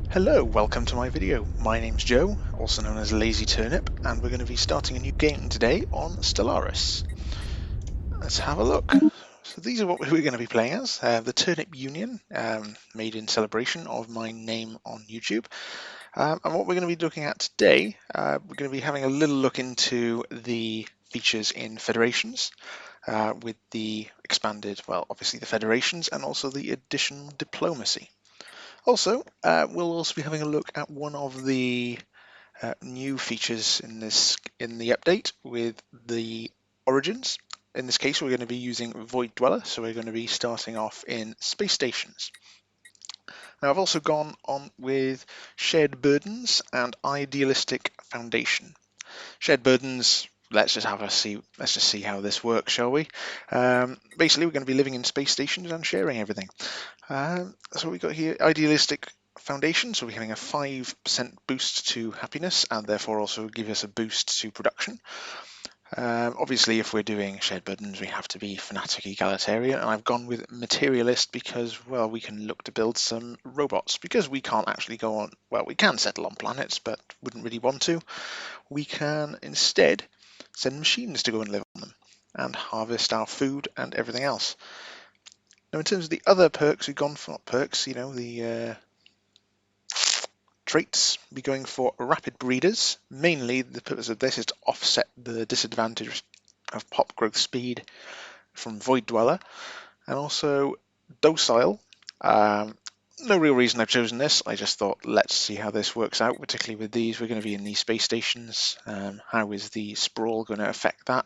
Hello, welcome to my video. My name's Joe, also known as Lazy Turnip, and we're going to be starting a new game today on Stellaris. Let's have a look. So these are what we're going to be playing as, the Turnip Union, made in celebration of my name on YouTube. And what we're going to be looking at today, we're going to be having a little look into the features in federations, with the expanded, well, obviously the federations, and also the additional diplomacy. Also, we'll also be having a look at one of the new features in the update with the origins. In this case, we're going to be using Void Dweller, so we're going to be starting off in space stations. Now, I've also gone on with Shared Burdens and Idealistic Foundation. Shared Burdens. Let's just see how this works, shall we? Basically, we're going to be living in space stations and sharing everything. So we got here Idealistic Foundation, so we're having a 5% boost to happiness and therefore also give us a boost to production. Obviously, if we're doing shared burdens, we have to be fanatic egalitarian, and I've gone with materialist because, well, we can look to build some robots because we can't actually go on, well, we can settle on planets, but wouldn't really want to. We can instead send machines to go and live on them and harvest our food and everything else. Now, in terms of the other perks, we've gone for, not perks, the traits. We're going for rapid breeders. Mainly, the purpose of this is to offset the disadvantage of pop growth speed from Void Dweller, and also docile. No real reason I've chosen this. I just thought, let's see how this works out, particularly with these. We're going to be in these space stations. How is the sprawl going to affect that?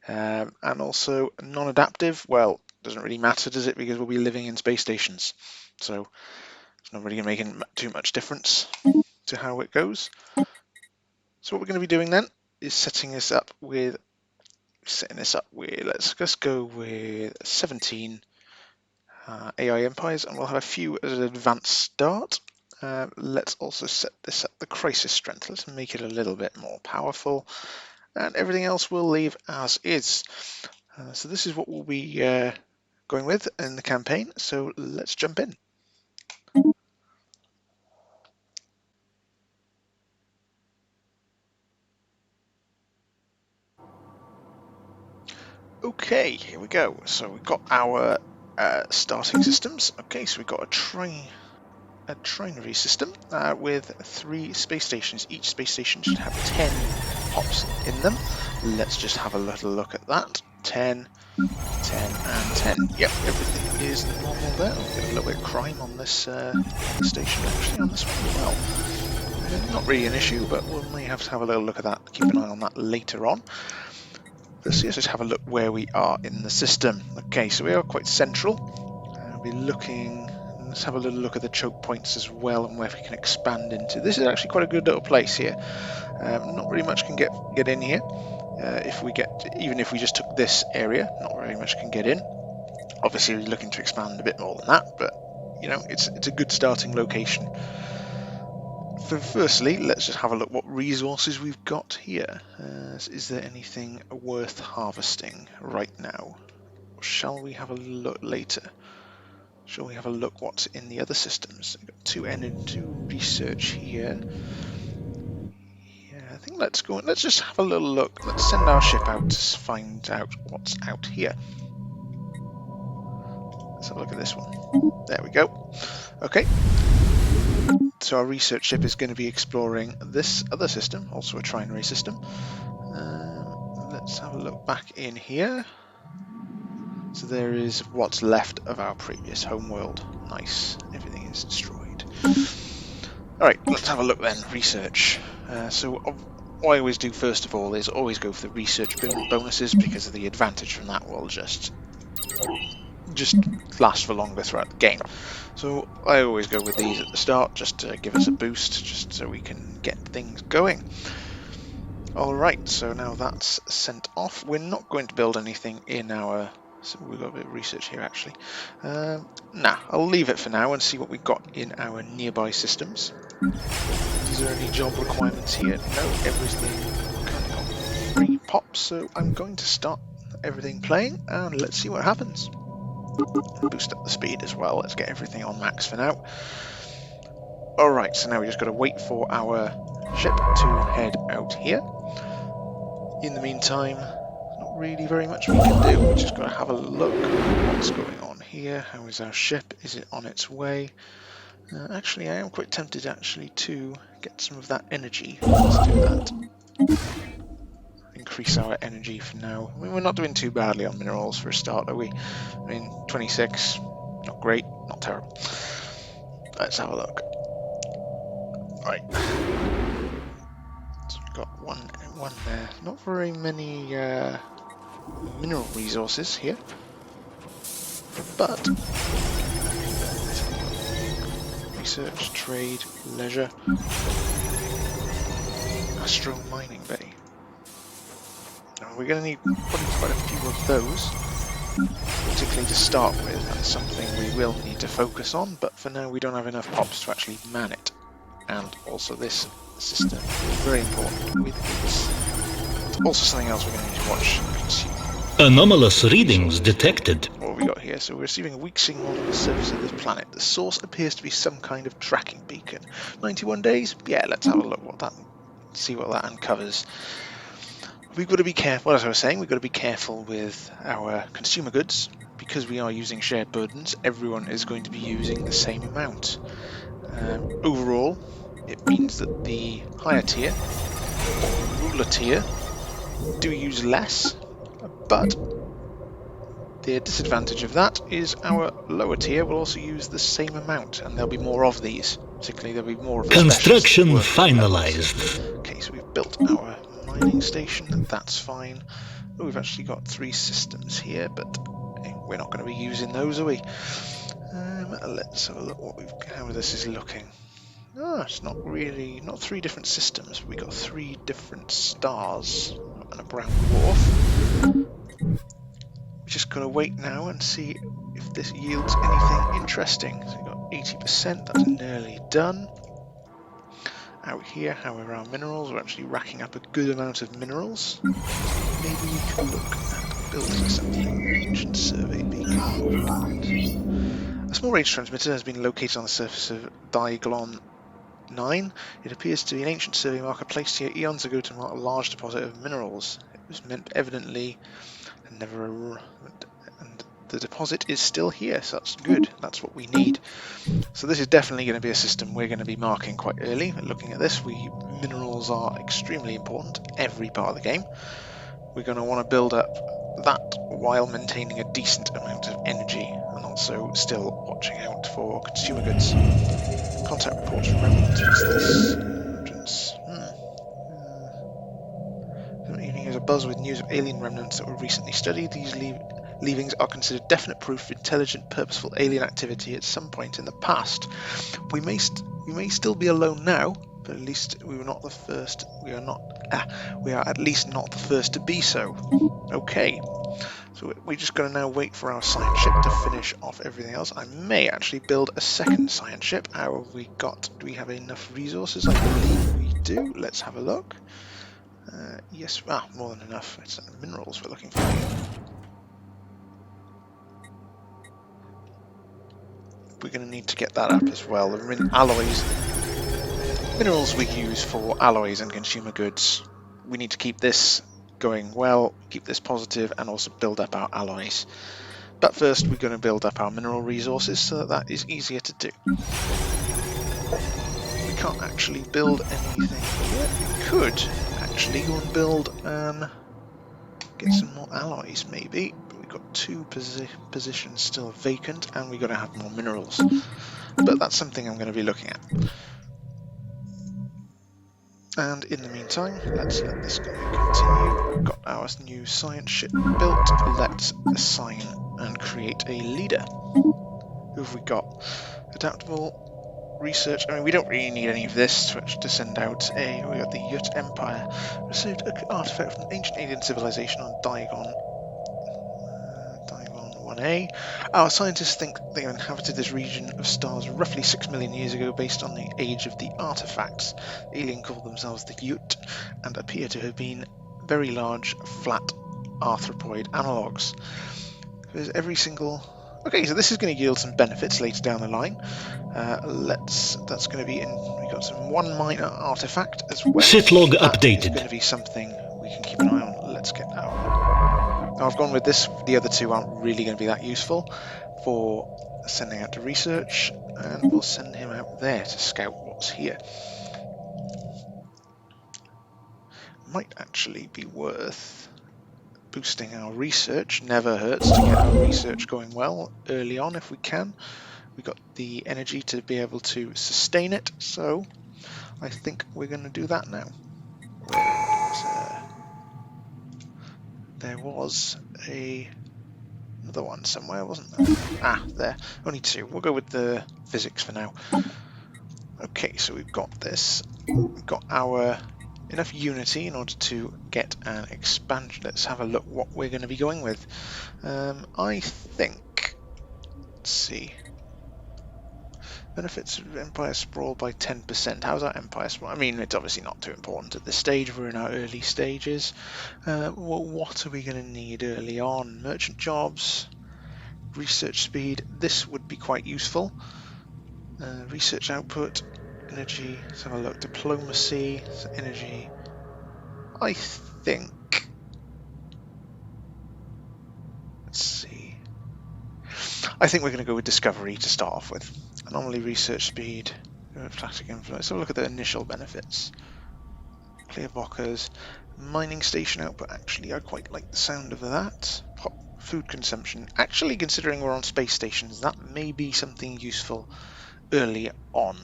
And also non-adaptive. Well, doesn't really matter, does it? Because we'll be living in space stations. So it's not really going to make too much difference to how it goes. So what we're going to be doing then is setting this up with, let's just go with 17 AI empires, and we'll have a few as an advanced start. Let's also set this up the crisis strength. Let's make it a little bit more powerful, and everything else we'll leave as is. So this is what we'll be going with in the campaign. So let's jump in. Okay, here we go. So we've got our starting systems. Okay, so we've got a trinary system with 3 space stations. Each space station should have 10 pops in them. Let's just have a little look at that. 10, 10, and 10. Yep, everything is normal there. We've got a little bit of crime on this station, actually, on this one as well. Not really an issue, but we may have to have a little look at that. Keep an eye on that later on. Let's just have a look where we are in the system. Okay, so we are quite central. We'll be looking. Let's have a little look at the choke points as well and where we can expand into. This is actually quite a good little place here. Not really much can get in here. Even if we just took this area, not very much can get in. Obviously, we're looking to expand a bit more than that, but you know, it's a good starting location. Firstly, let's just have a look what resources we've got here. Is there anything worth harvesting right now? Or shall we have a look later? Shall we have a look what's in the other systems? We've got 2 energy research here. Yeah, I think let's go. Let's just have a little look. Let's send our ship out to find out what's out here. Let's have a look at this one. There we go. Okay. So our research ship is going to be exploring this other system, also a trinary system. Let's have a look back in here. So there is what's left of our previous homeworld. Nice, everything is destroyed. Alright, let's have a look then. Research. So what I always do first of all is always go for the research bonuses, because of the advantage from that will just last for longer throughout the game. So I always go with these at the start just to give us a boost, just so we can get things going. Alright, so now that's sent off. We're not going to build anything in our... So we've got a bit of research here actually. Nah, I'll leave it for now and see what we've got in our nearby systems. Is there any job requirements here? No, everything kind of got 3 pops, so I'm going to start everything playing and let's see what happens. Boost up the speed as well. Let's get everything on max for now. Alright, so now we just got to wait for our ship to head out here. In the meantime, not really very much we can do. We just got to have a look at what's going on here. How is our ship? Is it on its way? Actually, I am quite tempted actually to get some of that energy. Let's do that. Increase our energy for now. I mean, we're not doing too badly on minerals for a start, are we? I mean, 26, not great, not terrible. Let's have a look. Right. So we've got one there. Not very many mineral resources here, but research, trade, leisure, astro mining bay. Now we're going to need probably quite a few of those, particularly to start with, and something we will need to focus on, but for now we don't have enough pops to actually man it. And also this system is very important with its... It's also something else we're going to need to watch. Anomalous readings detected. What have we got here? So we're receiving a weak signal on the surface of this planet. The source appears to be some kind of tracking beacon. 91 days? Yeah, let's have a look what that... see what that uncovers. We've got to be careful, as I was saying, we've got to be careful with our consumer goods. Because we are using shared burdens, everyone is going to be using the same amount. Overall, it means that the higher tier, ruler tier, do use less, but the disadvantage of that is our lower tier will also use the same amount, and there'll be more of these. Particularly, there'll be more of the construction finalized. Okay, so we've built our mining station, that's fine. Oh, we've actually got 3 systems here, but we're not going to be using those, are we? Let's have a look how this is looking. Oh, it's not 3 different systems. We've got 3 different stars and a brown dwarf. We're just going to wait now and see if this yields anything interesting. So we've got 80%, that's nearly done. Out here, however, our minerals, we're actually racking up a good amount of minerals. Maybe we can look at building something. Ancient survey beacon. A small range transmitter has been located on the surface of Diaglon 9. It appears to be an ancient survey marker placed here eons ago to mark a large deposit of minerals. It was meant evidently and the deposit is still here, so that's good. That's what we need. So this is definitely going to be a system we're going to be marking quite early. Looking at this, minerals are extremely important every part of the game. We're going to want to build up that while maintaining a decent amount of energy and also still watching out for consumer goods. Contact reports from remnants. What's this? Entrance. Turnip Union has a buzz with news of alien remnants that were recently studied. These leavings are considered definite proof of intelligent, purposeful alien activity at some point in the past. We may still be alone now, but at least we were not the first. We are at least not the first to be so. Okay, so we're just going to now wait for our science ship to finish off everything else. I may actually build a second science ship. How have we got? Do we have enough resources? I believe we do. Let's have a look. Yes, more than enough. It's minerals we're looking for here. We're going to need to get that up as well. The alloys, minerals we use for alloys and consumer goods. We need to keep this going well, keep this positive, and also build up our alloys. But first we're going to build up our mineral resources so that is easier to do. We can't actually build anything yet. We could actually go and build and get some more alloys maybe. We've got 2 positions still vacant, and we've got to have more minerals. But that's something I'm going to be looking at. And in the meantime, let's let this guy continue. We've got our new science ship built. Let's assign and create a leader. Who have we got? Adaptable research. I mean, we don't really need any of this to send out a... We got the Yut Empire. Received an artifact from ancient alien civilization on Diagon 1A. Our scientists think they inhabited this region of stars roughly 6 million years ago based on the age of the artifacts. The alien called themselves the Yut and appear to have been very large, flat arthropoid analogues. There's every single... Okay, so this is going to yield some benefits later down the line. That's going to be in. We got some one minor artifact as well. Sit log That updated. is going to be something we can keep an eye on. Let's get out. Now I've gone with this. The other two aren't really going to be that useful for sending out to research, and we'll send him out there to scout what's here. Might actually be worth boosting our research. Never hurts to get our research going well early on if we can. We got the energy to be able to sustain it, so I think we're going to do that now. There was another one somewhere, wasn't there? Ah, there. Only two. We'll go with the physics for now. Okay, so we've got this. We've got our enough unity in order to get an expansion. Let's have a look what we're going to be going with. I think, let's see, benefits of Empire Sprawl by 10%. How's that Empire Sprawl? I mean, it's obviously not too important at this stage. We're in our early stages. Well, what are we going to need early on? Merchant jobs, research speed. This would be quite useful. Research output, energy. Let's have a look. Diplomacy, energy. I think. Let's see. I think we're going to go with discovery to start off with. Anomaly, research speed, plastic influence. So look at the initial benefits. Clear bockers, mining station output. Actually, I quite like the sound of that. Food consumption. Actually, considering we're on space stations, that may be something useful early on.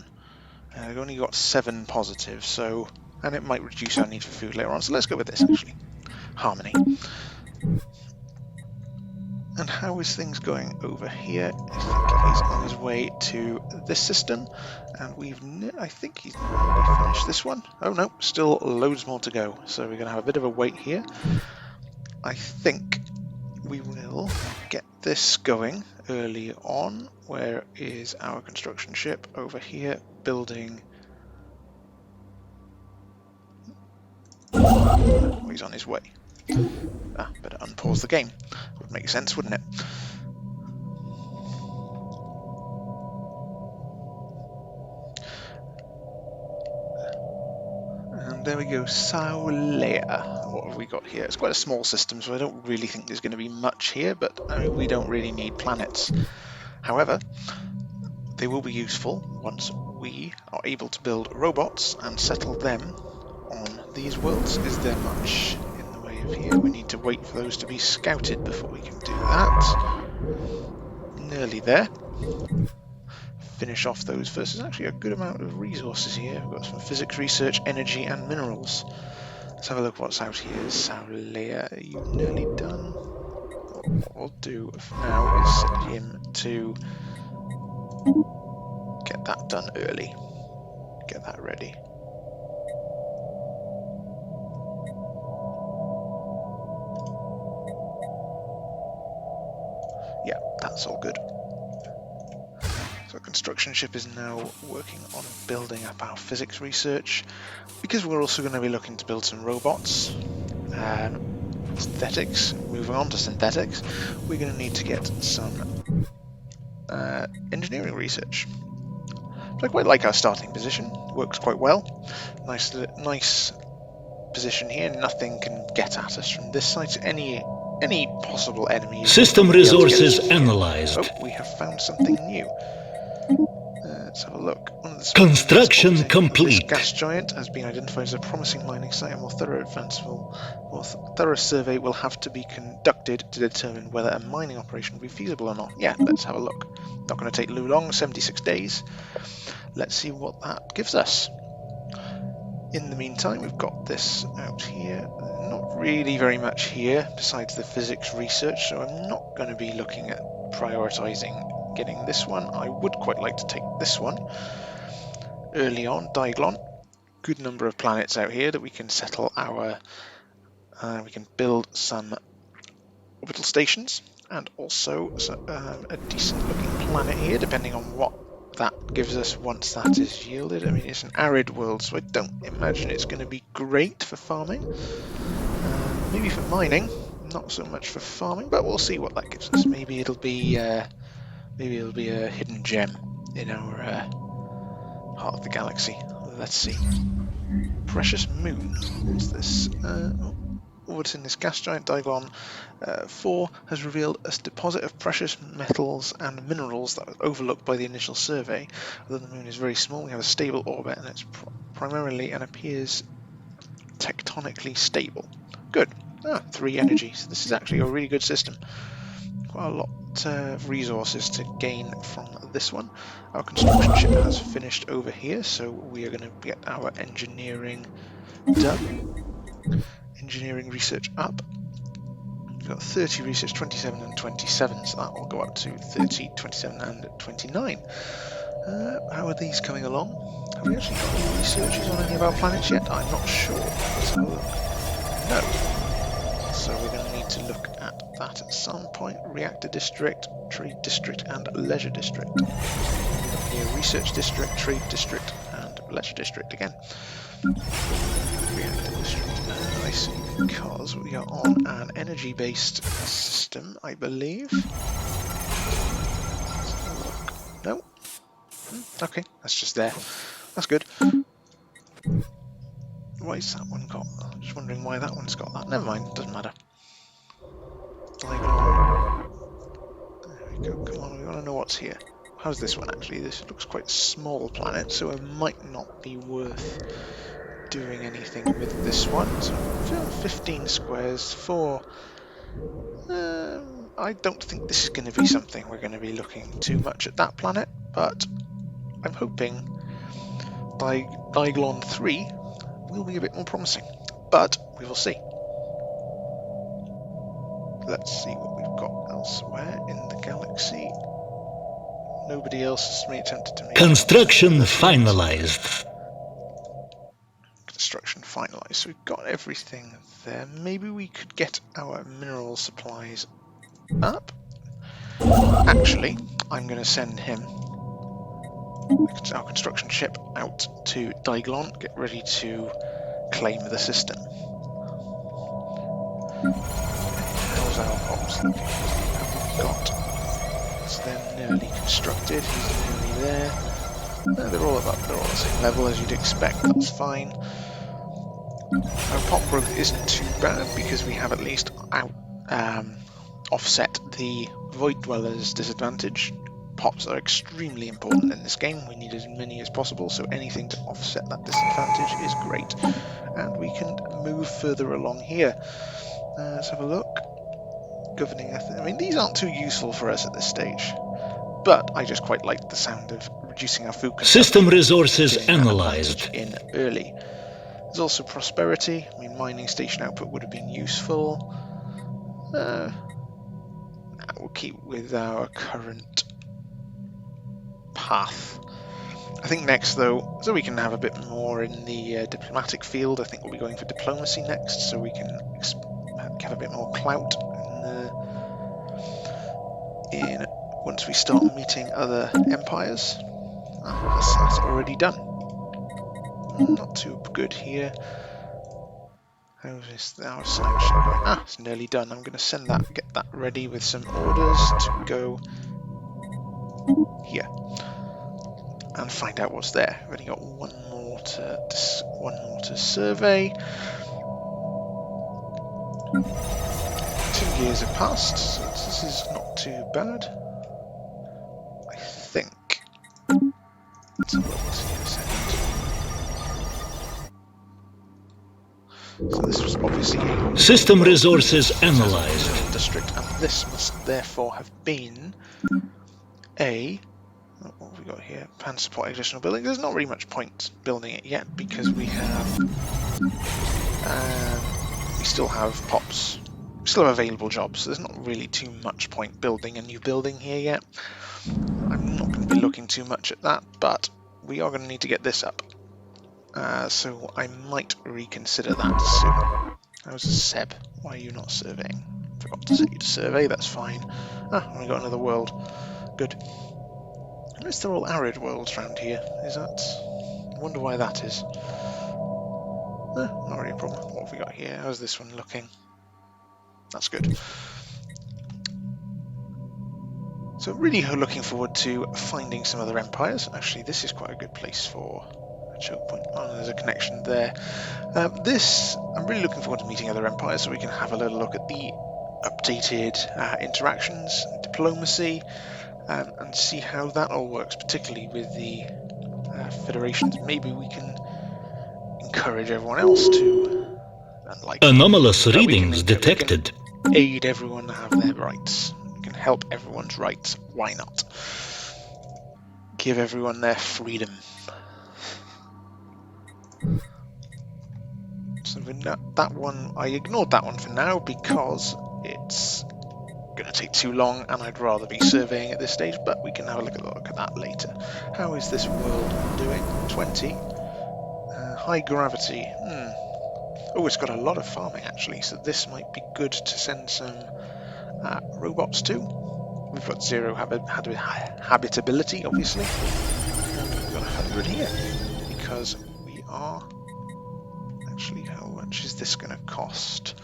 We've only got 7 positives, so, and it might reduce our need for food later on. So let's go with this actually. Harmony. And how is things going over here? I think he's on his way to this system, and I think he's already finished this one. Oh no, still loads more to go. So we're going to have a bit of a wait here. I think we will get this going early on. Where is our construction ship? Over here, building. Oh, he's on his way. Ah, better unpause the game. Would make sense, wouldn't it? And there we go, Saulea. What have we got here? It's quite a small system, so I don't really think there's going to be much here, but I mean, we don't really need planets. However, they will be useful once we are able to build robots and settle them on these worlds. Is there much in the way of here? We need to wait for those to be scouted before we can do that. Nearly there. Finish off those first. There's actually a good amount of resources here. We've got some physics research, energy and minerals. Let's have a look what's out here. Saulea, are you nearly done? What we'll do for now is set him to get that done early. Get that ready. Yeah, that's all good. So the construction ship is now working on building up our physics research, because we're also going to be looking to build some robots. Synthetics, moving on to synthetics, we're going to need to get some engineering research. But I quite like our starting position, works quite well. Nice position here, nothing can get at us from this side. Any possible enemies. System resources analyzed. Oh, we have found something new. Let's have a look. Construction complete. This gas giant has been identified as a promising mining site, and more thorough survey will have to be conducted to determine whether a mining operation will be feasible or not. Yeah, let's have a look. Not going to take too long, 76 days. Let's see what that gives us. In the meantime, we've got this out here. Not really very much here besides the physics research, so I'm not going to be looking at prioritizing getting this one. I would quite like to take this one early on. Diglon. Good number of planets out here that we can settle our we can build some orbital stations, and also a decent looking planet here, depending on what that gives us once that is yielded. I mean, it's an arid world, so I don't imagine it's going to be great for farming. Maybe for mining, not so much for farming, but we'll see what that gives us. Maybe it'll be a hidden gem. in our heart of the galaxy. Let's see. Precious moon. What's this? What's in this gas giant? Diglon 4 has revealed a deposit of precious metals and minerals that was overlooked by the initial survey. Although the moon is very small, we have a stable orbit and it's primarily and appears tectonically stable. Good. 3 energy. So this is actually a really good system. Quite a lot of resources to gain from this one. Our construction ship has finished over here, so we are going to get our engineering done. Engineering research up. We've got 30 research, 27 and 27, so that will go up to 30, 27 and 29. How are these coming along? Have we actually got any researches on any of our planets yet? I'm not sure. Let's have a look. No. So we're going to need to look at that at some point. Reactor district, trade district and leisure district. Here, research district, trade district and leisure district again. Reactor district. I see, because we are on an energy-based system, I believe. No? Okay, that's just there. That's good. Why is that one got? I'm just wondering why that one's got that. Never mind, doesn't matter. There we go, come on, we want to know what's here. How's this one actually? This looks quite a small planet, so it might not be worth doing anything with this one. So 15 squares for... I don't think this is going to be something we're going to be looking too much at that planet, but I'm hoping Diglon 3 will be a bit more promising, but we will see. Let's see what we've got elsewhere in the galaxy. Nobody else has attempted to make... Construction finalized. Construction finalized. So we've got everything there. Maybe we could get our mineral supplies up. Actually, I'm going to send him, our construction ship, out to Diglon. Get ready to claim the system. How's our ops looking? We've got... So they're nearly constructed. He's nearly there. No, they're all about, they're all the same level as you'd expect. That's fine. Our pop growth isn't too bad because we have at least offset the Void Dwellers' disadvantage. Pops are extremely important in this game. We need as many as possible, so anything to offset that disadvantage is great. And we can move further along here. Let's have a look. Governing, I mean, these aren't too useful for us at this stage, but I just quite like the sound of reducing our food consumption. System resources analyzed. In early. There's also prosperity. I mean, mining station output would have been useful. We'll keep with our current path. I think next, though, so we can have a bit more in the diplomatic field, I think we'll be going for diplomacy next, so we can have a bit more clout once we start meeting other empires. That's already done. Not too good here. How's this? Our selection going? It's nearly done. I'm going to send that, get that ready with some orders to go here and find out what's there. We've only got one more to survey. 2 years have passed, so this is not too bad. I think. Let's have a look, see in a second. So this was obviously a System resources analyzed. district, and this must therefore have been a... What have we got here? Pan support additional building. There's not really much point building it yet because we have... we still have pops. We still have available jobs, so there's not really too much point building a new building here yet. I'm not going to be looking too much at that, but we are going to need to get this up. So I might reconsider that soon. How's Seb? Why are you not surveying? Forgot to set you to survey, that's fine. We got another world. Good. Unless they're all arid worlds around here. Is that... I wonder why that is. Not really a problem. What have we got here? How's this one looking? That's good. So really looking forward to finding some other empires. Actually, this is quite a good place for a choke point. Oh, there's a connection there. I'm really looking forward to meeting other empires so we can have a little look at the updated interactions, diplomacy, and see how that all works, particularly with the federations. Maybe we can encourage everyone else to, unlike Anomalous we readings can detected. aid everyone to have their rights. We can help everyone's rights. Why not? Give everyone their freedom. So that one, I ignored that one for now because it's going to take too long and I'd rather be surveying at this stage, but we can have a look at that later. How is this world doing? 20. High gravity. Oh, it's got a lot of farming actually, so this might be good to send some robots to. We've got 0 habitability, obviously. We've got 100 here because we are... Actually, how much is this going to cost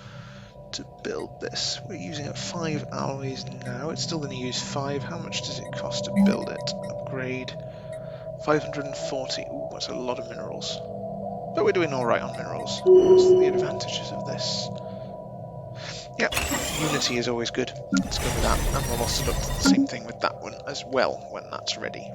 to build this? We're using it 5 alloys now. It's still going to use 5. How much does it cost to build it? Upgrade 540. Ooh, that's a lot of minerals. But we're doing alright on minerals. What's the advantages of this? Yeah, Unity is always good. Let's go with that. And we'll also look at the same thing with that one as well when that's ready.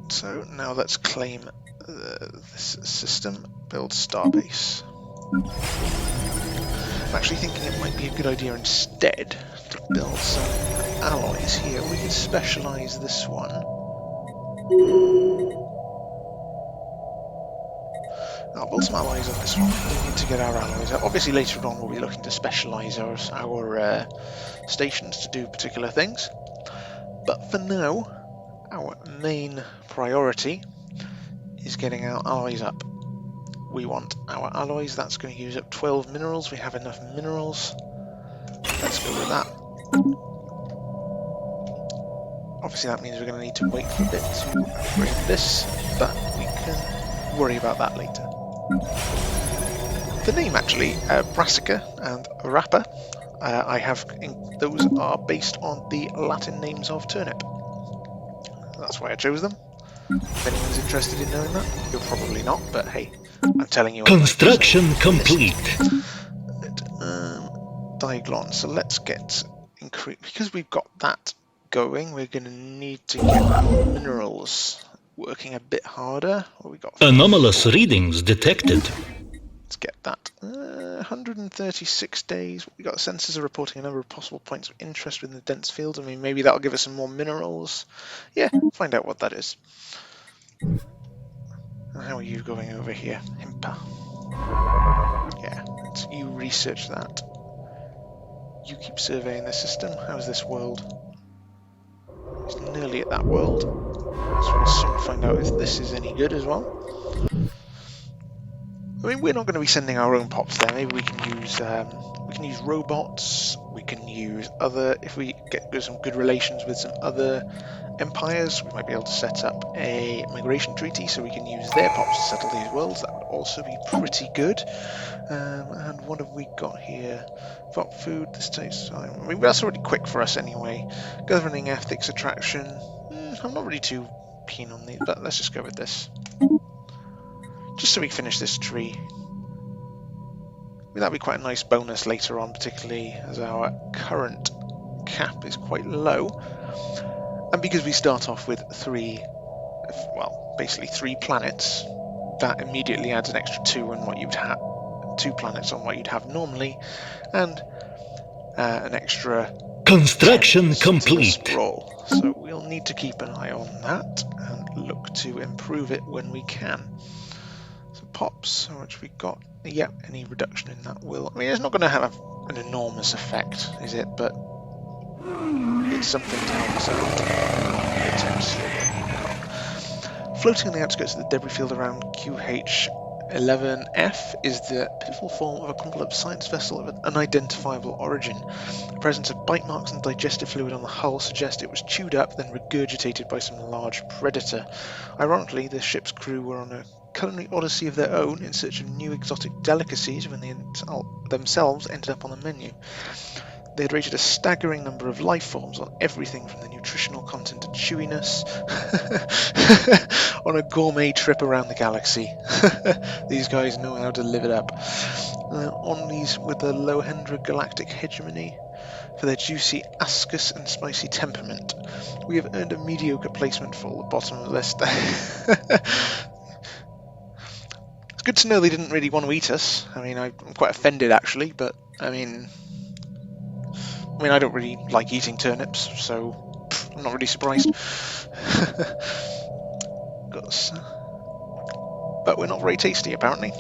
So now let's claim this system, build Starbase. I'm actually thinking it might be a good idea instead to build some alloys here. We could specialise this one. I'll build some alloys on this one. We need to get our alloys up. Obviously later on we'll be looking to specialise our stations to do particular things. But for now, our main priority is getting our alloys up. We want our alloys, that's going to use up 12 minerals. We have enough minerals. Let's go with that. Obviously that means we're going to need to wait for a bit to upgrade this, but we can worry about that later. The name actually, Brassica and Rappa, those are based on the Latin names of turnip. That's why I chose them. If anyone's interested in knowing that, you're probably not, but hey, I'm telling you. Construction complete. Diaglon. So let's get because we've got that going. We're going to need to get our minerals working a bit harder. What we got? Anomalous readings detected. Let's get that. 136 days. We got sensors are reporting a number of possible points of interest within the dense field. I mean, maybe that'll give us some more minerals. Yeah, find out what that is. And how are you going over here, Himpa? Yeah, you research that. You keep surveying the system. How's this world? It's nearly at that world. So we'll soon find out if this is any good as well. I mean, we're not going to be sending our own pops there. Maybe we can use robots. We can use other. If we get some good relations with some other empires, we might be able to set up a migration treaty, so we can use their pops to settle these worlds. That would also be pretty good. And what have we got here? Got food. This takes time. I mean, that's already quick for us anyway. Governing ethics attraction. I'm not really too keen on these, but let's just go with this. Just so we finish this tree. I mean, that'd be quite a nice bonus later on, particularly as our current cap is quite low. And because we start off with basically three planets, that immediately adds an extra 2 on what you'd have, 2 planets on what you'd have normally, and an extra construction complete. So we'll need to keep an eye on that and look to improve it when we can. So pops, how much we got? Yeah, any reduction in that will. I mean, it's not going to have an enormous effect, is it? But it's something to help us out. Floating on the outskirts of the debris field around QH11F is the pitiful form of a crumpled up science vessel of an unidentifiable origin. The presence of bite marks and digestive fluid on the hull suggests it was chewed up, then regurgitated by some large predator. Ironically, the ship's crew were on a culinary odyssey of their own in search of new exotic delicacies when they themselves ended up on the menu. They had rated a staggering number of life forms on everything from the nutritional content to chewiness on a gourmet trip around the galaxy. These guys know how to live it up. On these with the Lohendra galactic hegemony for their juicy ascus and spicy temperament. We have earned a mediocre placement for the bottom of the list. It's good to know they didn't really want to eat us. I mean, I'm quite offended actually, but I mean, I don't really like eating turnips, so I'm not really surprised. But we're not very tasty, apparently.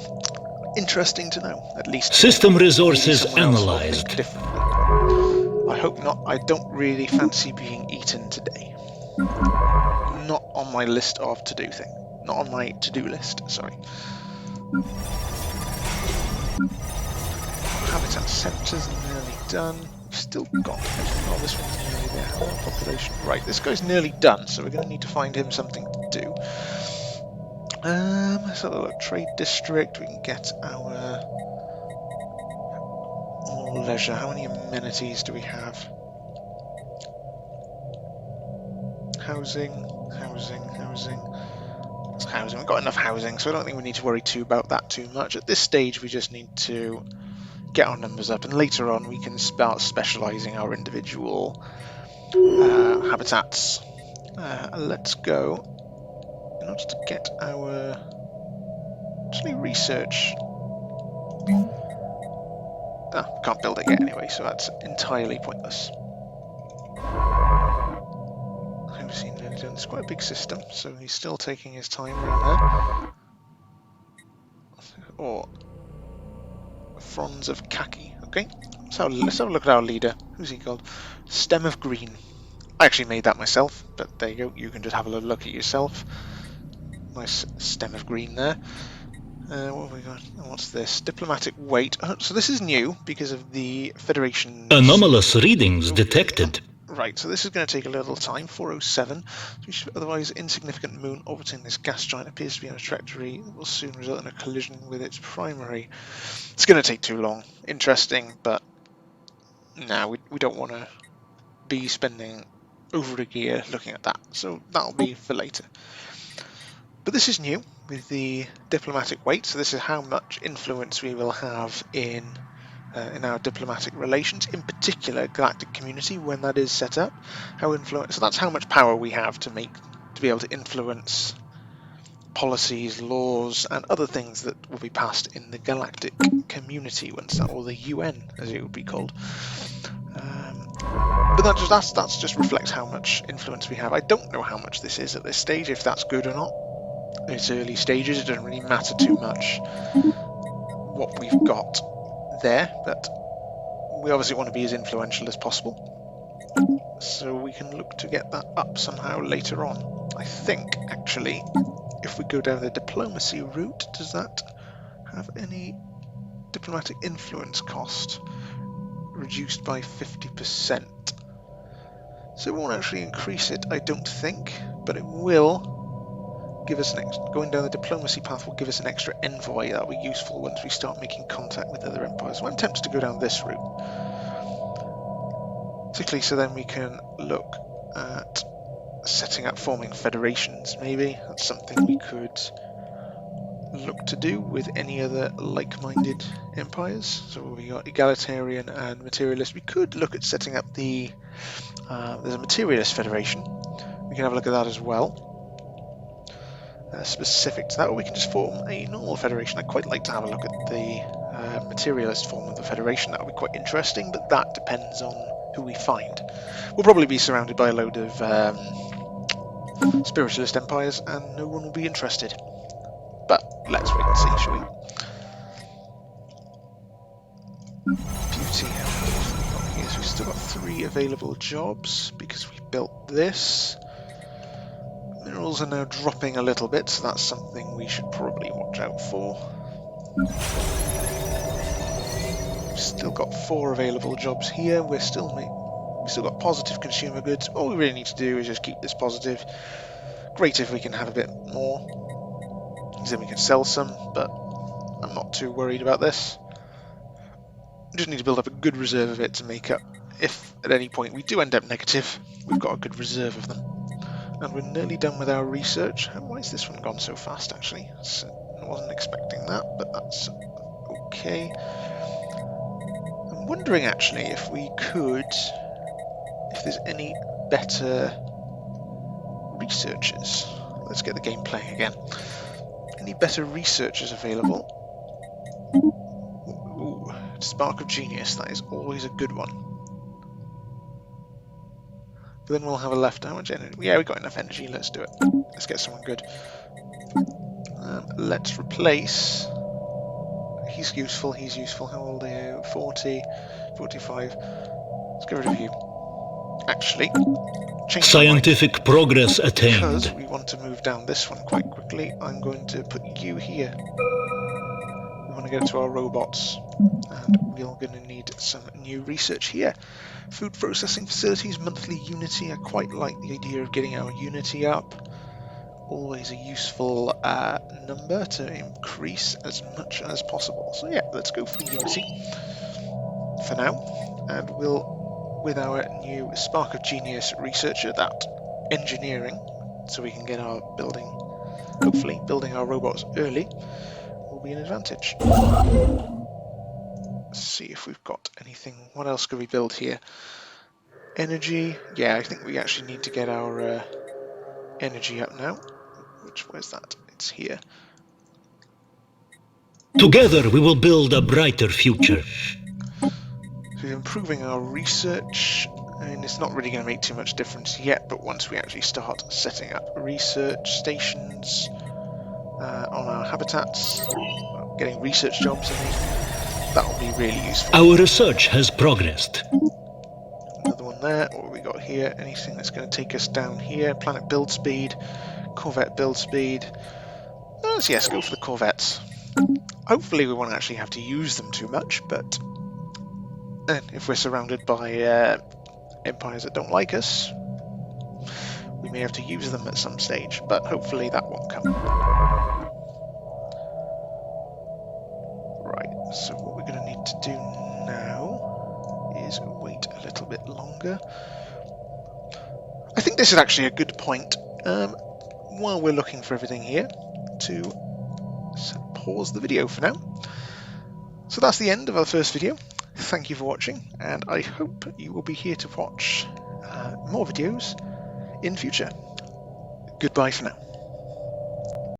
Interesting to know, at least. System resources analyzed. I hope not. I don't really fancy being eaten today. Not on my list of to-do thing. Not on my to-do list, sorry. Habitat centres are nearly done. We've still got... Oh, this one's nearly there. Population. Right, this guy's nearly done, so we're going to need to find him something to do. Let's have a look. Trade district. We can get our... more leisure. How many amenities do we have? Housing. That's housing. We've got enough housing, so I don't think we need to worry about that too much. At this stage, we just need to get our numbers up, and later on we can start specialising our individual habitats. Let's go. In order to get our... actually research... can't build it yet anyway, so that's entirely pointless. I've seen him doing this quite a big system, so he's still taking his time around there. Or fronds of khaki. Okay, let's have a look at our leader. Who's he called? Stem of Green. I actually made that myself, but there you go. You can just have a look at yourself. Nice stem of green there. What have we got? What's this? Diplomatic weight. So this is new because of the Federation. Anomalous readings detected. Right, so this is going to take a little time. 407. Otherwise insignificant moon orbiting this gas giant appears to be on a trajectory that will soon result in a collision with its primary. It's going to take too long. Interesting, but no, we don't want to be spending over a year looking at that. So that'll be for later. But this is new with the diplomatic weight. So this is how much influence we will have in our diplomatic relations, in particular galactic community when that is set up. So that's how much power we have to be able to influence policies, laws, and other things that will be passed in the galactic community once that, or the UN as it would be called. But that just reflects how much influence we have. I don't know how much this is at this stage, if that's good or not. It's early stages, it doesn't really matter too much what we've got there, but we obviously want to be as influential as possible, so we can look to get that up somehow later on. I think actually if we go down the diplomacy route, does that have any diplomatic influence cost reduced by 50%? So it won't actually increase it, I don't think, but it will give us going down the diplomacy path will give us an extra envoy. That'll be useful once we start making contact with other empires. So I'm tempted to go down this route, particularly so then we can look at forming federations. Maybe that's something we could look to do with any other like-minded empires. So we got egalitarian and materialist. We could look at setting up there's a materialist federation. We can have a look at that as well. Specific to that, or we can just form a normal federation. I'd quite like to have a look at the materialist form of the federation. That would be quite interesting, but that depends on who we find. We'll probably be surrounded by a load of spiritualist empires, and no one will be interested. But let's wait and see, shall we? Beauty. Yes, we've still got 3 available jobs because we built this. Minerals are now dropping a little bit, so that's something we should probably watch out for. We've still got 4 available jobs here. We've still got positive consumer goods. All we really need to do is just keep this positive. Great if we can have a bit more, because then we can sell some, but I'm not too worried about this. We just need to build up a good reserve of it to make up if at any point we do end up negative, we've got a good reserve of them. And we're nearly done with our research. Why has this one gone so fast, actually? I wasn't expecting that, but that's okay. I'm wondering, actually, if we could... if there's any better researchers. Let's get the game playing again. Any better researchers available? Ooh, Spark of Genius, that is always a good one. But then we'll have a left. How much energy? Yeah, we've got enough energy, let's do it. Let's get someone good. Let's replace... he's useful. How old are you? 40, 45. Let's get rid of you. Actually, change Scientific progress attained. Because we want to move down this one quite quickly, I'm going to put you here. We want to go to our robots, and we're going to need some new research here. Food processing facilities, monthly Unity. I quite like the idea of getting our Unity up. Always a useful number to increase as much as possible. So yeah, let's go for the Unity for now, and we'll, with our new Spark of Genius researcher, that engineering, so we can get our building, hopefully building our robots early, will be an advantage. Let's see if we've got anything. What else could we build here? Energy. Yeah, I think we actually need to get our energy up now. Where's that? It's here. Together we will build a brighter future. So we're improving our research. I mean, it's not really going to make too much difference yet, but once we actually start setting up research stations on our habitats, getting research jobs in these, that will be really useful. Our research has progressed. Another one there. What have we got here? Anything that's going to take us down here? Planet build speed, Corvette build speed. Yes, go for the Corvettes. Hopefully we won't actually have to use them too much, but if we're surrounded by empires that don't like us, we may have to use them at some stage, but hopefully that won't come. Right, so what we're going to need to do now is wait a little bit longer. I think this is actually a good point, while we're looking for everything here, to pause the video for now. So that's the end of our first video. Thank you for watching, and I hope you will be here to watch more videos in future. Goodbye for now.